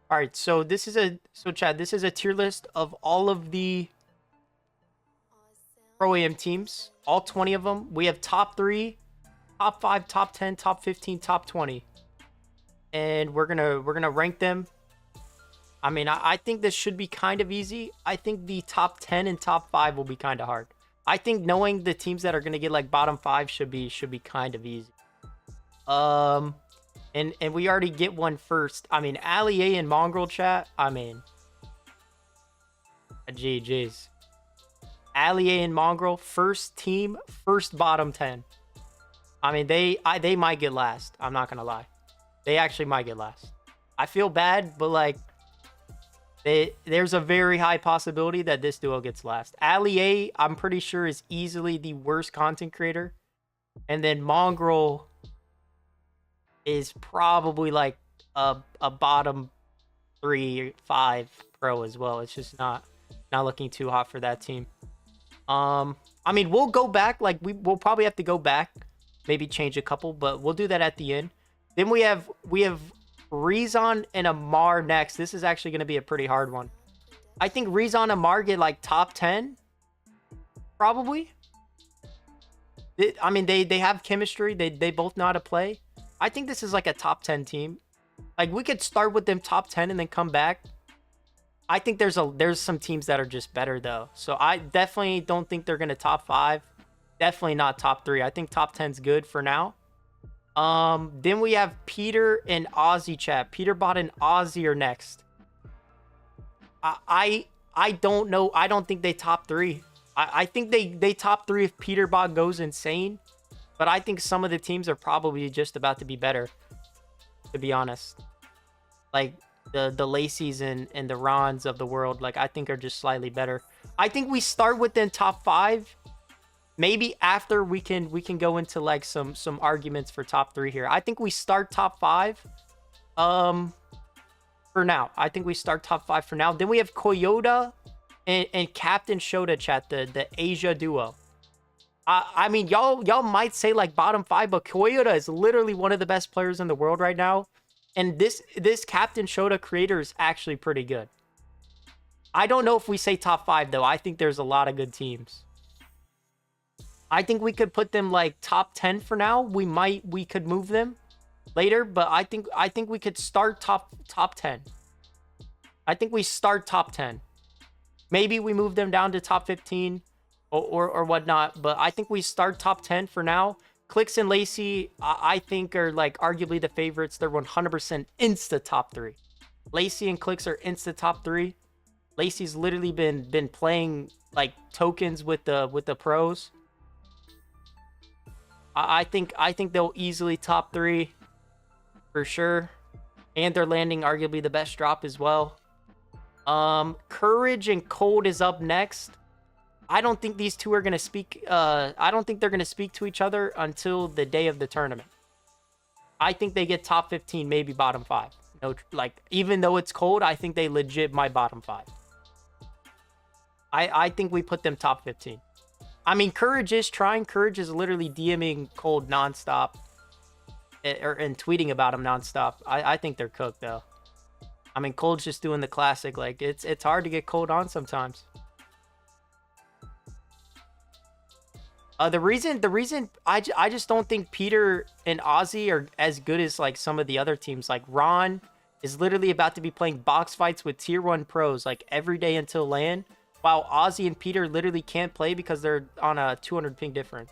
All right, so Chad, this is a tier list of all of the Pro AM teams, all 20 of them. We have top 3, top 5, top 10, top 15, top 20. And we're gonna rank them. I mean, I think this should be kind of easy. I think the top 10 and top 5 will be kind of hard. I think knowing the teams that are gonna get like bottom 5 should be kind of easy. Um, and we already get one first. I mean, Ali A and Mongrel chat. I mean, GG's. Ali A and Mongrel, first team, first bottom 10. I mean, they might get last. I'm not gonna lie. They actually might get last. I feel bad, but like there's a very high possibility that this duo gets last. Ali A, I'm pretty sure, is easily the worst content creator. And then Mongrel is probably like a bottom 3, 5 pro as well. It's just not looking too hot for that team. I mean, we'll go back. Like we'll probably have to go back, maybe change a couple, but we'll do that at the end. Then we have Rezon and Amar next. This is actually going to be a pretty hard one. I think Rezon and Amar get like top 10, probably. I mean, they have chemistry. They both know how to play. I think this is like a top 10 team. Like we could start with them top 10 and then come back. I think there's some teams that are just better though. So I definitely don't think they're gonna top 5. Definitely not top 3. I think top 10's good for now. Then we have Peter and Aussie chat. Peterbot and Aussie are next. I don't know. I don't think they top 3. I think they top 3 if Peterbot goes insane. But I think some of the teams are probably just about to be better, to be honest. Like the Lacey's and the Rons of the world, like I think are just slightly better. I think we start with them top 5. Maybe after we can go into like some arguments for top 3 here. I think we start top 5 for now. I think we start top 5 for now. Then we have Koyota and Captain Shota chat, the Asia duo. I mean, y'all might say like bottom 5, but Koyota is literally one of the best players in the world right now. And this Captain Shota creator is actually pretty good. I don't know if we say top 5 though. I think there's a lot of good teams. I think we could put them like top 10 for now. We could move them later, but I think we could start top 10. I think we start top 10. Maybe we move them down to top 15 or whatnot, but I think we start top 10 for now. Clicks and Lacey, I think, are like arguably the favorites. They're 100% insta top 3. Lacey and Clicks are insta top 3. Lacey's literally been playing like tokens with the pros. I think they'll easily top 3 for sure, and they're landing arguably the best drop as well. Courage and Cold is up next. I don't think these two are gonna speak. I don't think they're gonna speak to each other until the day of the tournament. I think they get top 15, maybe bottom 5. No, like even though it's Cold, I think they legit might bottom 5. I think we put them top 15. I mean, Courage is trying. Courage is literally DMing Cold nonstop, and tweeting about him nonstop. I think they're cooked though. I mean, Cold's just doing the classic. Like it's hard to get Cold on sometimes. The reason I just don't think Peter and Ozzy are as good as like some of the other teams. Like Ron is literally about to be playing box fights with tier 1 pros like every day until LAN, while Ozzy and Peter literally can't play because they're on a 200 ping difference.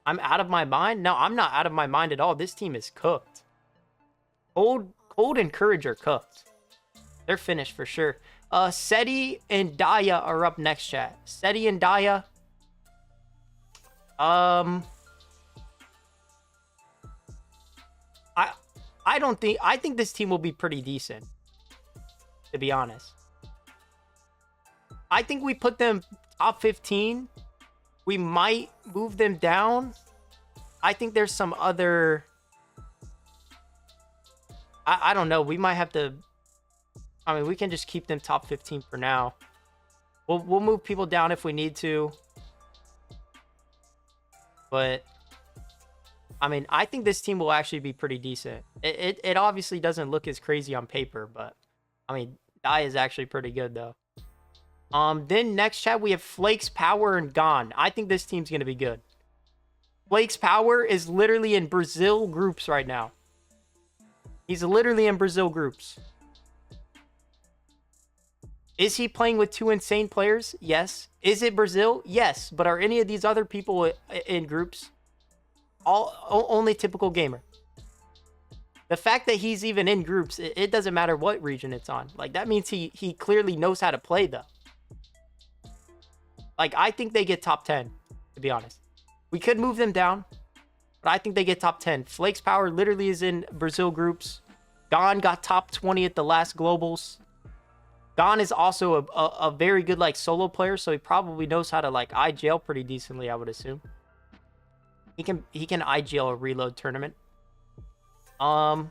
I'm out of my mind? No, I'm not out of my mind at all. This team is cooked. Cold and Courage are cooked. They're finished for sure. Seti and Daya are up next, chat. Seti and Daya. I think this team will be pretty decent, to be honest. I think we put them top 15. We might move them down. I think there's some other... I don't know. We might have to... I mean, we can just keep them top 15 for now. We'll move people down if we need to. But I mean, I think this team will actually be pretty decent. It obviously doesn't look as crazy on paper, but I mean, Dai is actually pretty good though. Then next chat we have Flakes, Power, and Gon. I think this team's gonna be good. Flakes Power is literally in Brazil groups right now. He's literally in Brazil groups. Is he playing with two insane players? Yes. Is it Brazil? Yes. But are any of these other people in groups? Only typical gamer. The fact that he's even in groups, it doesn't matter what region it's on. Like, that means he clearly knows how to play, though. Like, I think they get top 10, to be honest. We could move them down, but I think they get top 10. Flakes Power literally is in Brazil groups. Gon got top 20 at the last Globals. Gon is also a very good, like, solo player, so he probably knows how to, like, IGL pretty decently, I would assume. He can IGL a reload tournament. And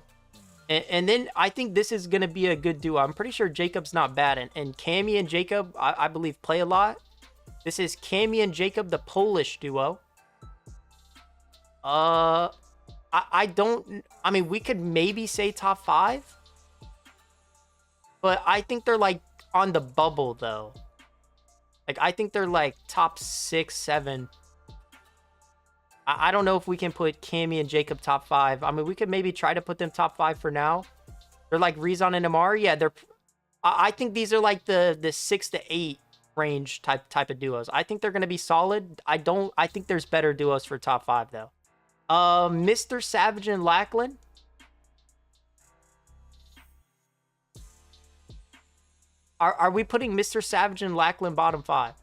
then I think this is going to be a good duo. I'm pretty sure Jacob's not bad. And Cammy and Jacob, I believe, play a lot. This is Cammy and Jacob, the Polish duo. I mean, we could maybe say top 5. But I think they're, like, on the bubble, though. Like, I think they're, like, top 6, 7. I don't know if we can put Cammy and Jacob top 5. I mean, we could maybe try to put them top 5 for now. They're, like, Rezon and Amari. Yeah, they're... I think these are, like, the 6 to 8 range type of duos. I think they're going to be solid. I think there's better duos for top 5, though. Mr. Savage and Lackland. Are we putting Mr. Savage and Lackland bottom 5?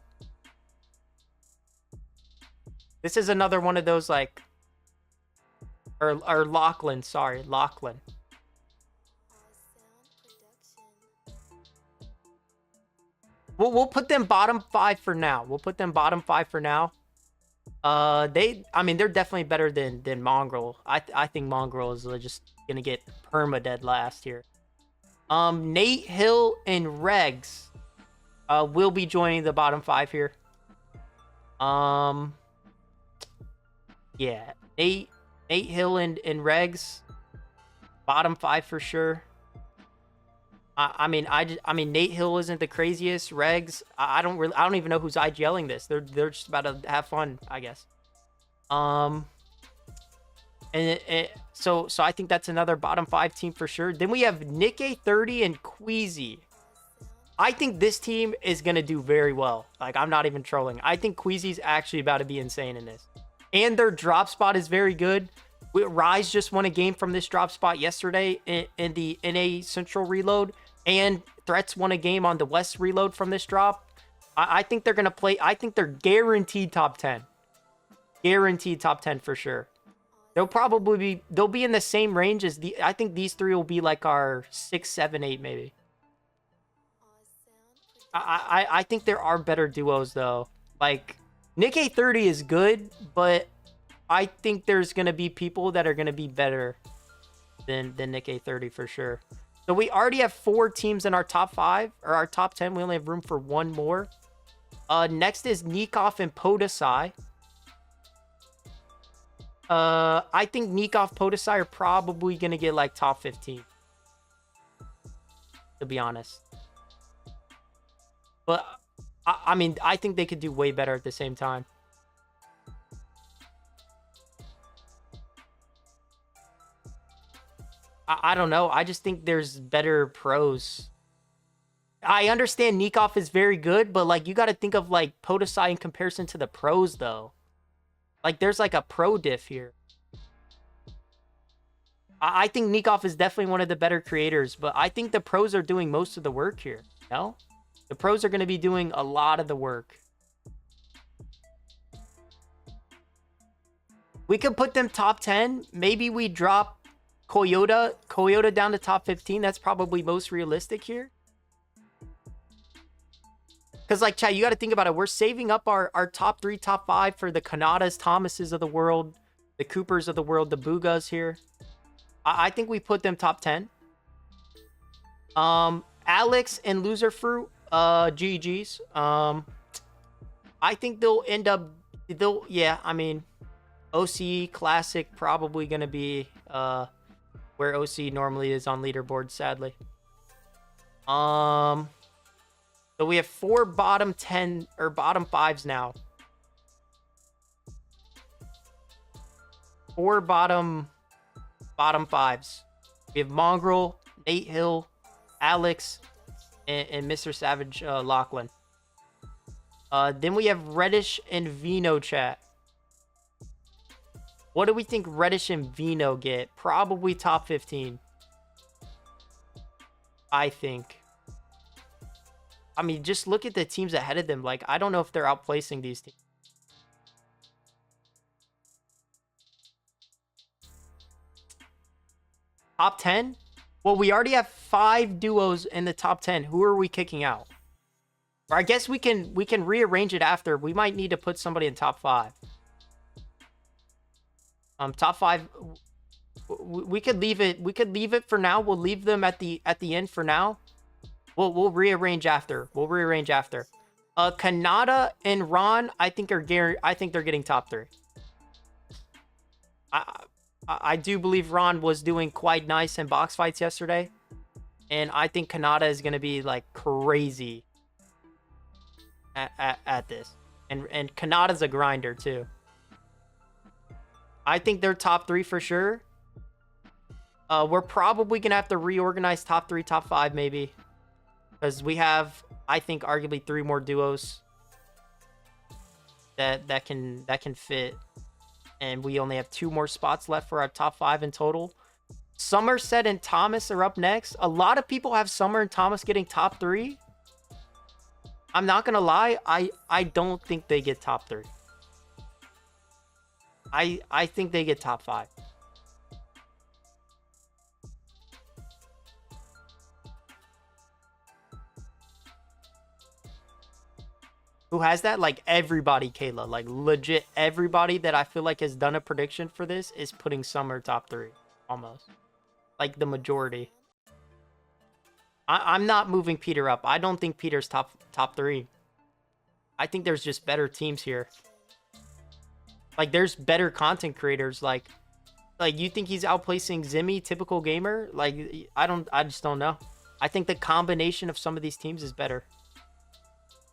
This is another one of those, like... Or Lachlan, sorry. Lachlan. We'll put them bottom 5 for now. We'll put them bottom 5 for now. I mean, they're definitely better than Mongrel. I think Mongrel is just gonna get perma-dead last here. Nate, Hill, and Regs will be joining the bottom 5 here. Yeah, Nate, Hill, and Regs, bottom 5 for sure. I mean, Nate Hill isn't the craziest. Regs, I don't even know who's IGLing this. They're just about to have fun, I guess. So I think that's another bottom 5 team for sure. Then we have Nick A30 and Queasy. I think this team is gonna do very well. Like, I'm not even trolling. I think Queasy's actually about to be insane in this. And their drop spot is very good. Rise just won a game from this drop spot yesterday in the NA Central Reload. And Threats won a game on the West Reload from this drop. I think they're going to play. I think they're guaranteed top 10. Guaranteed top 10 for sure. They'll be in the same range as I think these 3 will be like our 6, 7, 8 maybe. I think there are better duos though. Like, Nick A30 is good, but I think there's going to be people that are going to be better than Nick A30 for sure. So we already have 4 teams in our top 5, or our top 10. We only have room for 1 more. Next is Nikov and Podesai. I think Nikov, Podesai are probably going to get like top 15. To be honest. But, I mean, I think they could do way better at the same time. I don't know. I just think there's better pros. I understand Nikov is very good, but, like, you got to think of, like, Podesai in comparison to the pros, though. Like, there's, like, a pro diff here. I think Nikov is definitely one of the better creators, but I think the pros are doing most of the work here. No? The pros are going to be doing a lot of the work. We could put them top 10. Maybe we drop Coyote down to top 15. That's probably most realistic here. Because, like, chat, you got to think about it. We're saving up our top 3, top 5 for the Kanadas, Thomases of the world, the Coopers of the world, the Bugas here. I think we put them top 10. Alex and Loser Fruit, GG's. I think they'll end up... yeah, I mean... OC Classic probably going to be where OC normally is on leaderboard, sadly. So we have 4 bottom 10 or bottom 5s now. 4 bottom 5s. We have Mongrel, Nate Hill, Alex, and Mr. Savage Lachlan. Then we have Reddish and Vino chat. What do we think Reddish and Vino get? Probably top 15. I think. I mean, just look at the teams ahead of them. Like, I don't know if they're outplacing these teams. Top 10? Well, we already have 5 duos in the top 10. Who are we kicking out? Or I guess we can rearrange it after. We might need to put somebody in top 5. Top 5. We could leave it. We could leave it for now. We'll leave them at the end for now. We'll rearrange after. Kanata and Ron, I think they're getting top 3. I do believe Ron was doing quite nice in box fights yesterday, and I think Kanata is going to be like crazy at this. And Kanata's a grinder too. I think they're top 3 for sure. We're probably going to have to reorganize top 3, top 5 maybe. Because we have, I think, arguably 3 more duos that can fit. And we only have 2 more spots left for our top 5 in total. Somerset and Thomas are up next. A lot of people have Summer and Thomas getting top 3. I'm not going to lie. I don't think they get top 3. I think they get top 5. Who has that? Like everybody, Kayla. Like legit everybody that I feel like has done a prediction for this is putting Summer top 3. Almost. Like the majority. I'm not moving Peter up. I don't think Peter's top 3. I think there's just better teams here. Like there's better content creators. Like you think he's outplacing Zimmy, typical gamer? Like I just don't know. I think the combination of some of these teams is better.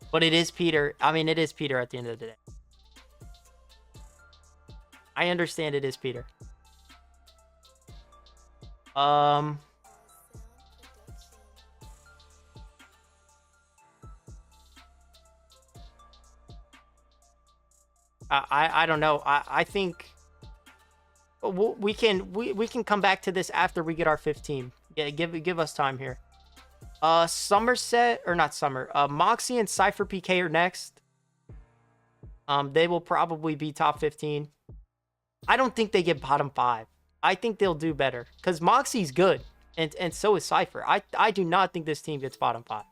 But it is Peter. I mean, it is Peter at the end of the day. I understand it is Peter. I don't know. I think we can come back to this after we get our 15. Yeah, give us time here. Somerset or not Summer. Moxie and Cypher PK are next. They will probably be top 15. I don't think they get bottom 5. I think they'll do better because Moxie's good, and so is Cypher. I do not think this team gets bottom 5.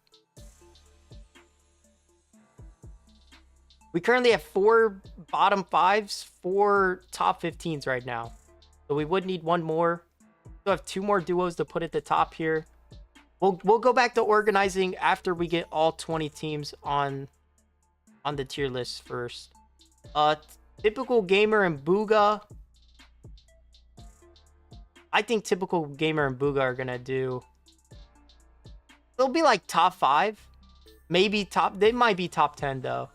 We currently have 4 bottom 5s, 4 top 15s right now. So we would need 1 more. We'll have 2 more duos to put at the top here. We'll go back to organizing after we get all 20 teams on the tier list first. Typical Gamer and Booga. I think Typical Gamer and Booga are gonna do. They'll be like top 5, maybe top. They might be top 10 though.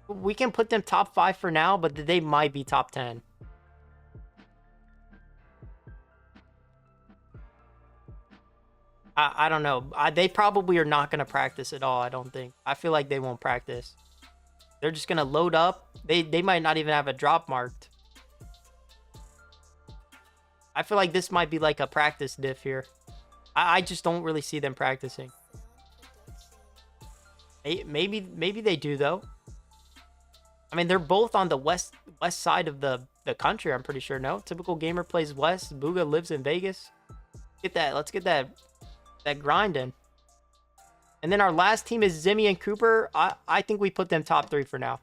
We can put them top 5 for now, but they might be top 10. I don't know. They probably are not going to practice at all, I don't think. I feel like they won't practice. They're just going to load up. They might not even have a drop marked. I feel like this might be like a practice diff here. I just don't really see them practicing. Maybe they do, though. I mean, they're both on the west side of the country, I'm pretty sure. No? Typical Gamer plays west. Booga lives in Vegas. Let's get that grind in. And then our last team is Zimmy and Cooper. I think we put them top 3 for now.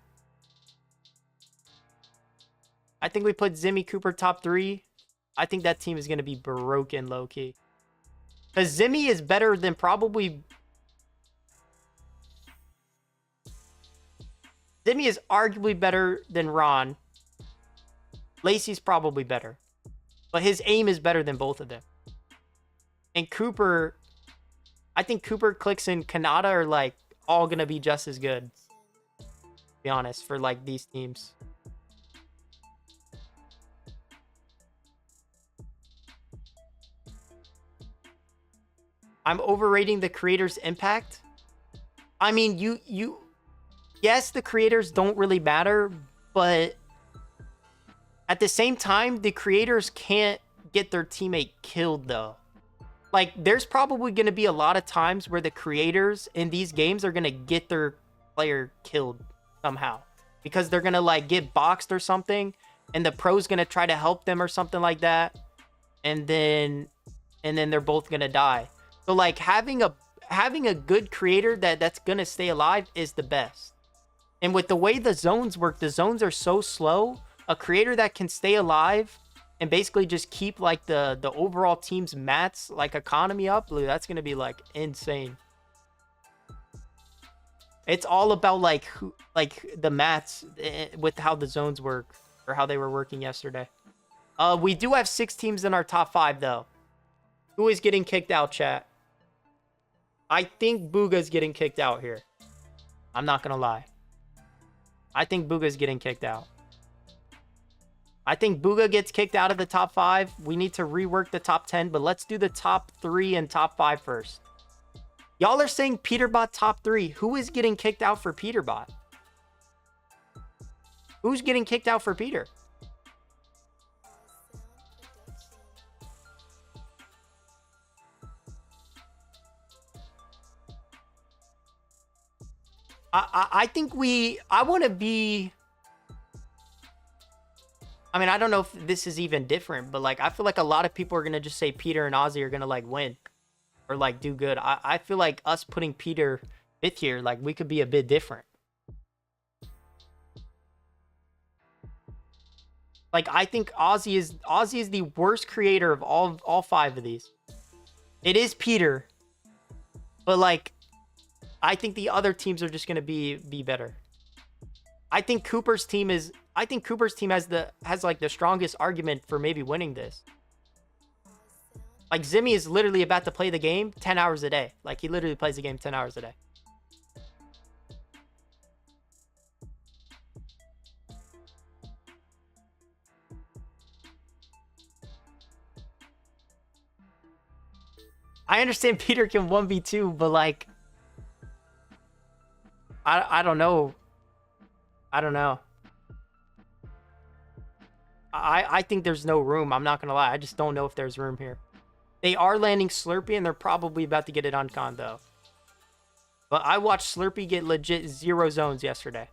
I think we put Zimmy, Cooper top 3. I think that team is going to be broken low-key. Because Zimmy is better than probably... Zimmy is arguably better than Ron. Lacey's probably better. But his aim is better than both of them. And Cooper, I think Cooper, Clicks, and Kanata are like all gonna be just as good. To be honest, for like these teams. I'm overrating the creators' impact. I mean, yes, the creators don't really matter, but at the same time, the creators can't get their teammate killed though. Like, there's probably going to be a lot of times where the creators in these games are going to get their player killed somehow because they're going to like get boxed or something, and the pro's going to try to help them or something like that, and then they're both going to die. So like having a good creator that's going to stay alive is the best. And with the way the zones work, the zones are so slow. A creator that can stay alive and basically just keep like the overall team's mats like economy up, that's gonna be like insane. It's all about like the mats with how the zones work, or how they were working yesterday. We do have 6 teams in our top 5 though. Who is getting kicked out, chat? I think Booga's getting kicked out here. I'm not gonna lie. I think Booga's getting kicked out. I think Booga gets kicked out of the top 5. We need to rework the top 10, but let's do the top 3 and top 5 first. Y'all are saying Peterbot top 3. Who is getting kicked out for Peterbot? Who's getting kicked out for Peter? I think I want to be... I mean, I don't know if this is even different, but like, I feel like a lot of people are going to just say Peter and Ozzy are going to like win or like do good. I feel like us putting Peter 5th here, like we could be a bit different. Like, I think Ozzy is the worst creator of all 5 of these. It is Peter, but like, I think the other teams are just going to be better. I think Cooper's team has like the strongest argument for maybe winning this. Like, Zimmy is literally about to play the game 10 hours a day. Like, he literally plays the game 10 hours a day. I understand Peter can 1v2, but like, I don't know. I don't know. I think there's no room. I'm not going to lie. I just don't know if there's room here. They are landing Slurpee, and they're probably about to get it on con, though. But I watched Slurpee get legit 0 zones yesterday.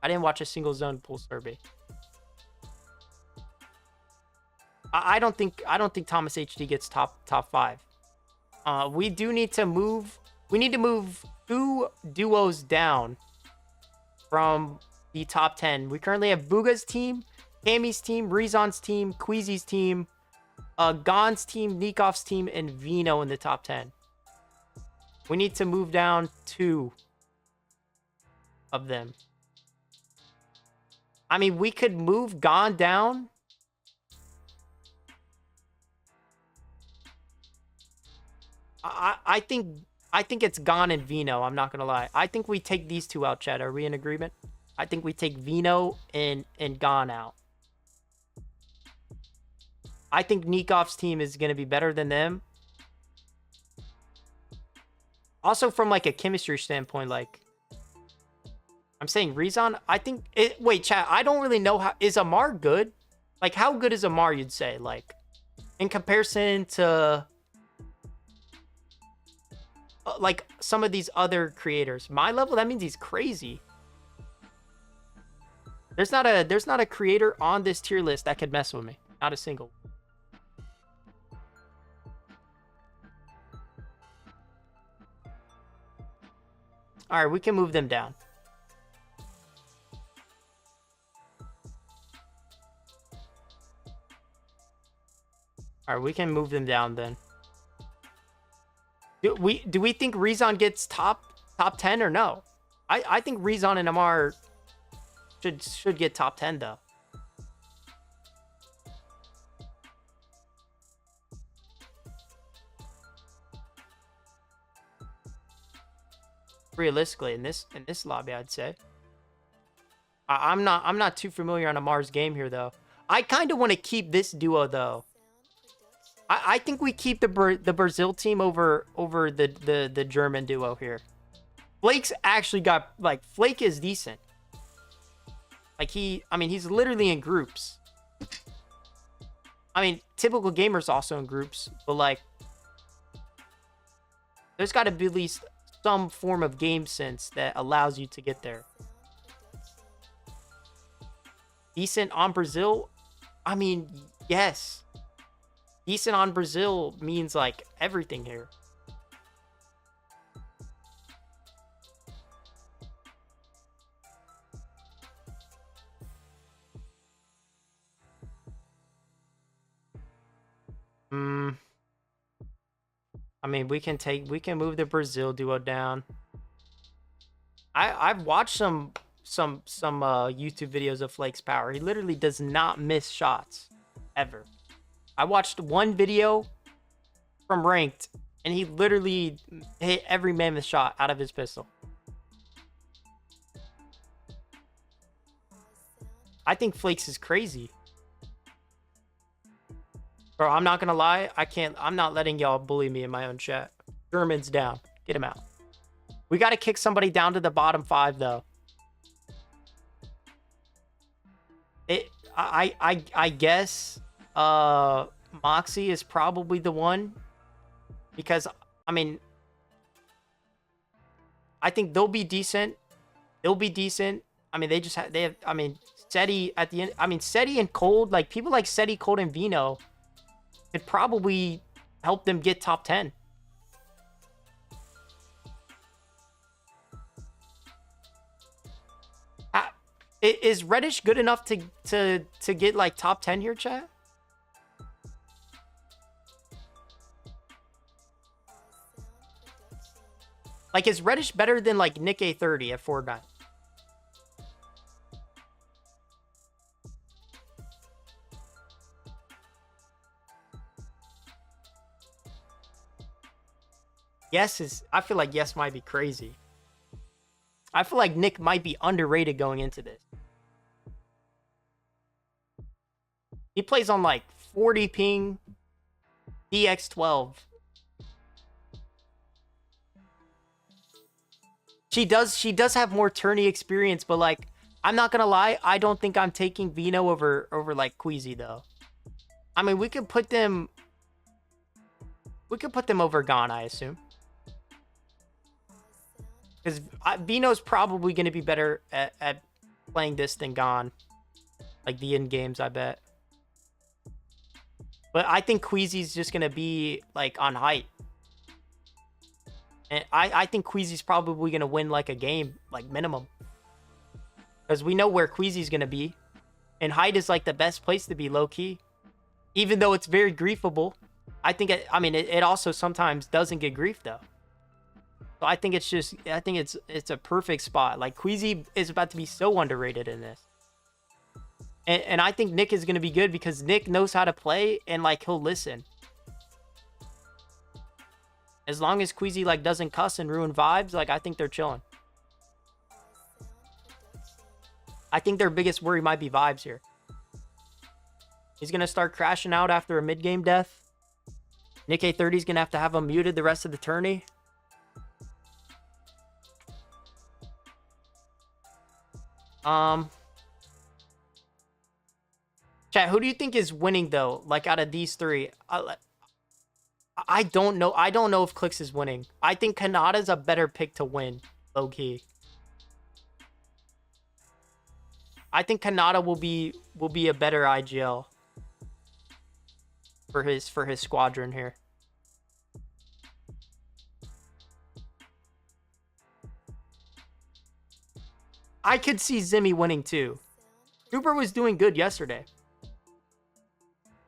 I didn't watch a single zone pull Slurpee. I don't think Thomas HD gets top 5. We do need to move. We need to move 2 duos down from the top 10. We currently have Booga's team, Cammy's team, Rezon's team, Queasy's team, Gon's team, Nikov's team, and Vino in the top 10. We need to move down 2 of them. I mean, we could move Gon down. I think it's Gon and Vino. I'm not gonna lie. I think we take these 2 out, Chad. Are we in agreement? I think we take Vino and Gon out. I think Nikov's team is gonna be better than them. Also, from like a chemistry standpoint, like, I'm saying Rezon. I think it. Wait, chat. I don't really know how. Is Amar good? Like, how good is Amar? You'd say, like, in comparison to like some of these other creators. My level. That means he's crazy. There's not a creator on this tier list that could mess with me. Not a single. All right, we can move them down. All right, we can move them down then. Do we think Rezon gets top 10 or no? I think Rezon and Amar should get top 10 though. Realistically, in this lobby, I'd say. I'm not too familiar on Amar's game here though. I kind of want to keep this duo though. I think we keep the Brazil team over the German duo here. Flake's actually got, like, Flake is decent. Like, I mean, he's literally in groups. I mean, typical gamer's also in groups, but, like, there's got to be at least some form of game sense that allows you to get there. Decent on Brazil? I mean, yes. Decent on Brazil means, like, everything here. I mean, we can move the Brazil duo down. I've watched some YouTube videos of Flake's power. He literally does not miss shots ever. I watched one video from ranked and he literally hit every mammoth shot out of his pistol. I think Flakes is crazy. Bro, I'm not gonna lie. I'm not letting y'all bully me in my own chat. German's down. Get him out. We gotta kick somebody down to the bottom 5 though. I guess Moxie is probably the one, because I mean, I think they'll be decent. They'll be decent. I mean, they have I mean, Seti at the end. I mean, Seti and Cold, like people like Seti, Cold, and Vino could probably help them get top 10. Is Reddish good enough to get like top 10 here, chat? Like, is Reddish better than like Nick A30 at Fortnite? I feel like yes might be crazy. I feel like Nick might be underrated going into this. He plays on like 40 ping, DX12. She does have more tourney experience, but like, I'm not gonna lie, I don't think I'm taking Vino over like Queasy though. I mean, we could put them over Gon, I assume. Because Vino's probably going to be better at playing this than Gon. Like the end games, I bet. But I think Queasy's just going to be like on height. And I think Queasy's probably going to win like a game, like minimum. Because we know where Queasy's going to be. And height is like the best place to be, low key. Even though it's very griefable. I think it also sometimes doesn't get grief though. So I think it's a perfect spot. Like, Queasy is about to be so underrated in this. And I think Nick is going to be good because Nick knows how to play and, like, he'll listen. As long as Queasy, like, doesn't cuss and ruin vibes, like, I think they're chilling. I think their biggest worry might be vibes here. He's going to start crashing out after a mid-game death. Nick A30 is going to have him muted the rest of the tourney. Chat, who do you think is winning though? Like, out of these three, I don't know. I don't know if Clix is winning. I think Kanata's a better pick to win, low key. I think Kanata will be a better IGL for his squadron here. I could see Zimmy winning too. Cooper was doing good yesterday.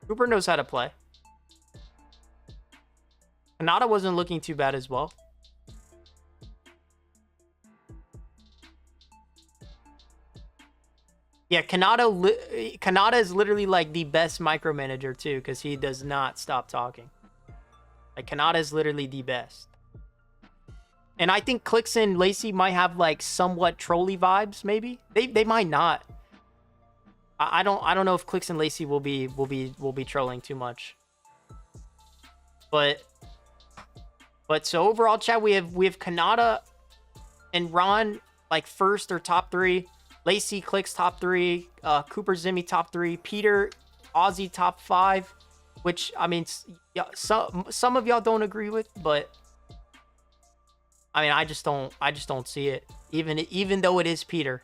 Cooper knows how to play. Kanata wasn't looking too bad as well. Yeah, Kanata is literally like the best micromanager too, because he does not stop talking. Like Kanata is literally the best. And I think Clix and Lacey might have like somewhat trolly vibes. Maybe they might not. I don't know if Clix and Lacey will be trolling too much. But so overall, chat, we have Kanata and Ron like first or top 3. Lacey, Clix top 3. Cooper, Zimmy top 3. Peter, Ozzy top 5. Which I mean, yeah, some of y'all don't agree with, but I mean, I just don't see it. Even though it is Peter,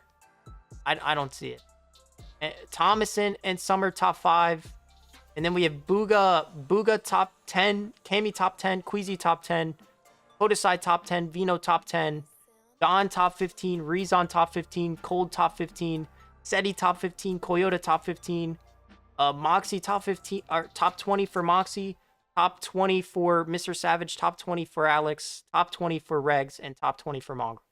I don't see it. And Thomason and Summer top 5. And then we have Booga top 10, Cammy top 10, Queasy top 10, Hodesai top 10, Vino top 10, Don top 15, Rezon top 15, Cold top 15, Seti top 15, Koyota top 15, Moxie top 15, or top 20 for Moxie, top 20 for Mr. Savage, top 20 for Alex, top 20 for Regs, and top 20 for Mongrel.